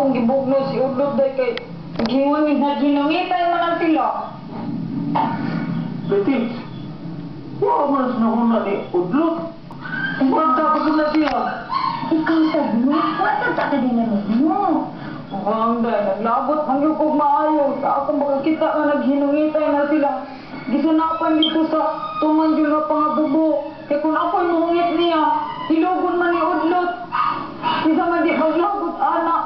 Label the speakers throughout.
Speaker 1: akong gibugno si Udlot day kay ginungitay man ang sila.
Speaker 2: Betty, wala mo na sinahuna ni Udlot. Bata ko na siya.
Speaker 3: Ikaw sabi mo, wala sa din naman mo.
Speaker 1: Ang day, naglabot ang yukog maayo. Sa akong makakita nga naghinungitay na sila. Gisanapan dito sa tumanjol na pangabubo. Kaya kung ako'y muhungit niya, hilugon man ni Udlot. Isa man di maglabot, anak.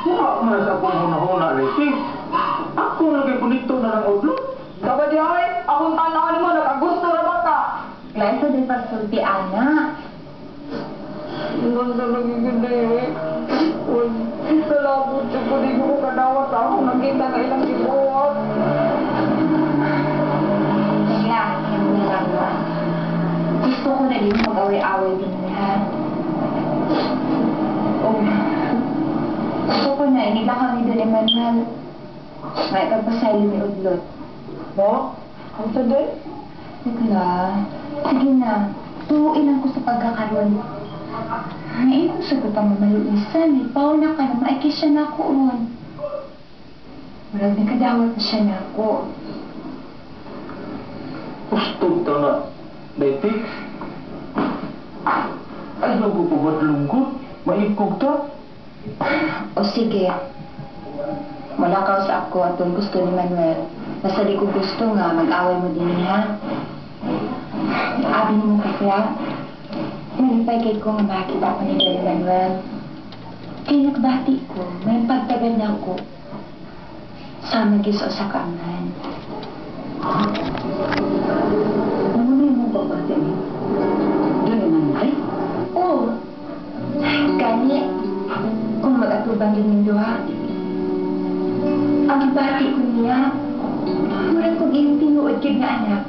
Speaker 2: Wala mo na sa akong hunahuna, Betty. Ako lagi punito na ng Udlot.
Speaker 1: Dapat di ay, akong tanaan mo, nakagusto na ba ka?
Speaker 3: Lain sa din pagsulti, anak.
Speaker 1: Iwan sa nagigindi eh. Uy, salabot siya po di ko kadawat sa akong nakita na ilang gibuhat.
Speaker 3: Kaya, hindi lang ba? Gusto ko na din mag-away-away din niya. Oh, gusto ko na, hindi lang kami doon, Emmanuel. May pagpasali ni Udlot.
Speaker 1: Mo? Ang saday?
Speaker 3: Sigla, sige na. Tuuin lang ko sa pagkakaroon. Ngayon kung sagot ang mamaluisan, may paw na ka na maikis siya na ako ron. Walang nagkadawat na siya na ako.
Speaker 2: Ustog ta na, Betty. Ayaw ko pa ba't lungkot? Maikog ta?
Speaker 3: O sige. Malakaw sa ako at yung gusto ni Manuel. Basta di ko gusto nga, mag-away mo din niya. Abi mo kaya. Malipay kay ko nga makakita ko ni Daddy Manuel. Kaya nagbati ko, may pagtagal na ako. Sama giso sa kaman.
Speaker 4: Ano na yung babati mo? Doon naman ay?
Speaker 3: Oo. Kani, kung mag-atubang din yung duha, ang ibati ko niya, murag kong iyong tinuod yun na anak.